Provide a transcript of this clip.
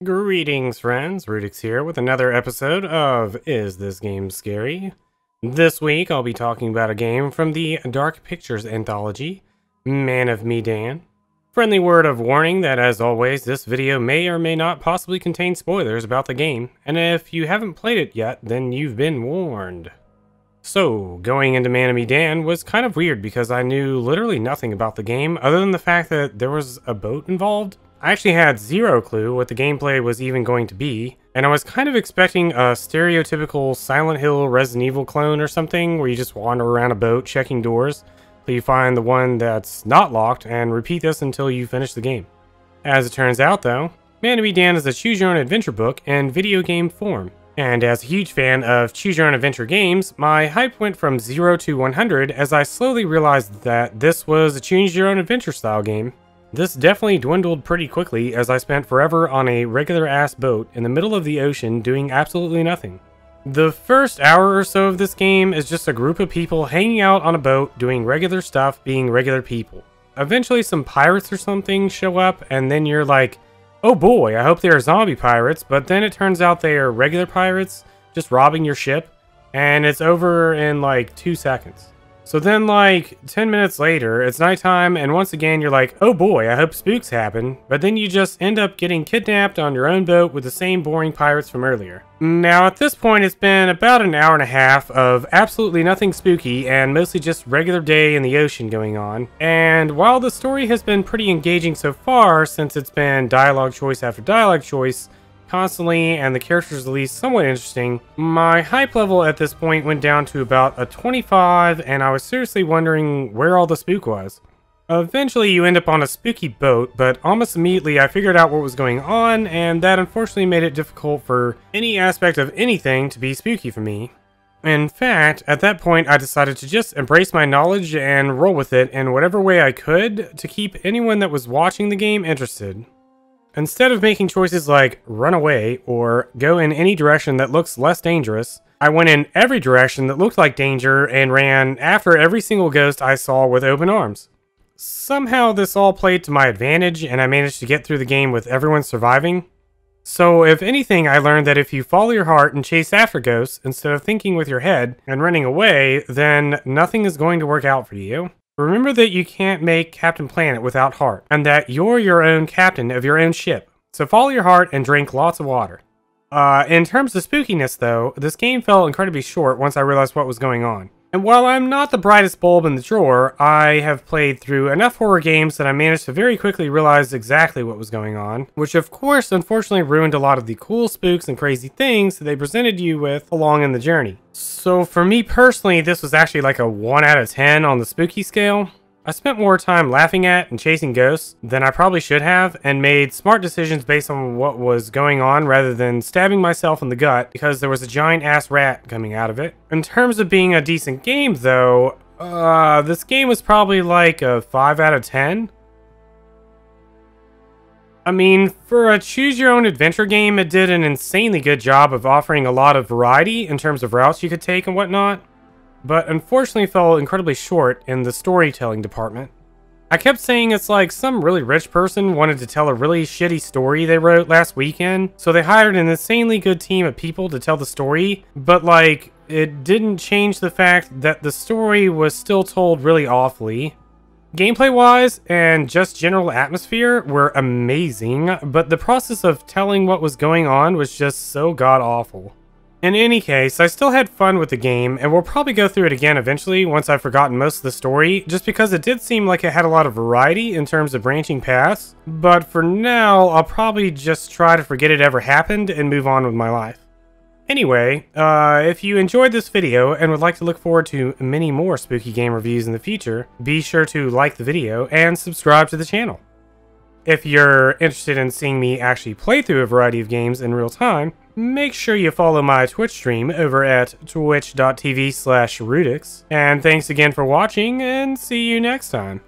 Greetings, friends. Rudix here with another episode of Is This Game Scary? This week, I'll be talking about a game from the Dark Pictures Anthology, Man of Medan. Friendly word of warning that, as always, this video may or may not possibly contain spoilers about the game, and if you haven't played it yet, then you've been warned. So, going into Man of Medan was kind of weird because I knew literally nothing about the game other than the fact that there was a boat involved. I actually had zero clue what the gameplay was even going to be, and I was kind of expecting a stereotypical Silent Hill Resident Evil clone or something where you just wander around a boat checking doors till you find the one that's not locked and repeat this until you finish the game. As it turns out though, Man of Medan is a choose-your-own-adventure book in video game form. And as a huge fan of choose-your-own-adventure games, my hype went from 0 to 100 as I slowly realized that this was a choose-your-own-adventure style game. This definitely dwindled pretty quickly as I spent forever on a regular-ass boat in the middle of the ocean doing absolutely nothing. The first hour or so of this game is just a group of people hanging out on a boat doing regular stuff, being regular people. Eventually some pirates or something show up and then you're like, oh boy, I hope they are zombie pirates, but then it turns out they are regular pirates just robbing your ship, and it's over in like 2 seconds. So then like 10 minutes later, it's nighttime, and once again you're like, oh boy, I hope spooks happen, but then you just end up getting kidnapped on your own boat with the same boring pirates from earlier. Now at this point it's been about an hour and a half of absolutely nothing spooky and mostly just regular day in the ocean going on, and while the story has been pretty engaging so far since it's been dialogue choice after dialogue choice constantly, and the characters at least somewhat interesting, my hype level at this point went down to about a 25, and I was seriously wondering where all the spook was. Eventually you end up on a spooky boat, but almost immediately I figured out what was going on, and that unfortunately made it difficult for any aspect of anything to be spooky for me. In fact, at that point I decided to just embrace my knowledge and roll with it in whatever way I could to keep anyone that was watching the game interested. Instead of making choices like run away or go in any direction that looks less dangerous, I went in every direction that looked like danger and ran after every single ghost I saw with open arms. Somehow this all played to my advantage and I managed to get through the game with everyone surviving. So if anything, I learned that if you follow your heart and chase after ghosts instead of thinking with your head and running away, then nothing is going to work out for you. Remember that you can't make Captain Planet without heart, and that you're your own captain of your own ship. So follow your heart and drink lots of water. In terms of spookiness though, this game felt incredibly short once I realized what was going on. And while I'm not the brightest bulb in the drawer, I have played through enough horror games that I managed to very quickly realize exactly what was going on, which of course unfortunately ruined a lot of the cool spooks and crazy things that they presented you with along in the journey. So for me personally, this was actually like a 1 out of 10 on the spooky scale. I spent more time laughing at and chasing ghosts than I probably should have, and made smart decisions based on what was going on rather than stabbing myself in the gut because there was a giant ass rat coming out of it. In terms of being a decent game though, this game was probably like a 5 out of 10. I mean, for a choose-your-own-adventure game, it did an insanely good job of offering a lot of variety in terms of routes you could take and whatnot, but unfortunately fell incredibly short in the storytelling department. I kept saying it's like some really rich person wanted to tell a really shitty story they wrote last weekend, so they hired an insanely good team of people to tell the story, but like, it didn't change the fact that the story was still told really awfully. Gameplay-wise and just general atmosphere were amazing, but the process of telling what was going on was just so god-awful. In any case, I still had fun with the game, and we'll probably go through it again eventually once I've forgotten most of the story, just because it did seem like it had a lot of variety in terms of branching paths, but for now, I'll probably just try to forget it ever happened and move on with my life. Anyway, if you enjoyed this video and would like to look forward to many more spooky game reviews in the future, be sure to like the video and subscribe to the channel. If you're interested in seeing me actually play through a variety of games in real time, make sure you follow my Twitch stream over at twitch.tv/Rudix. And thanks again for watching, and see you next time.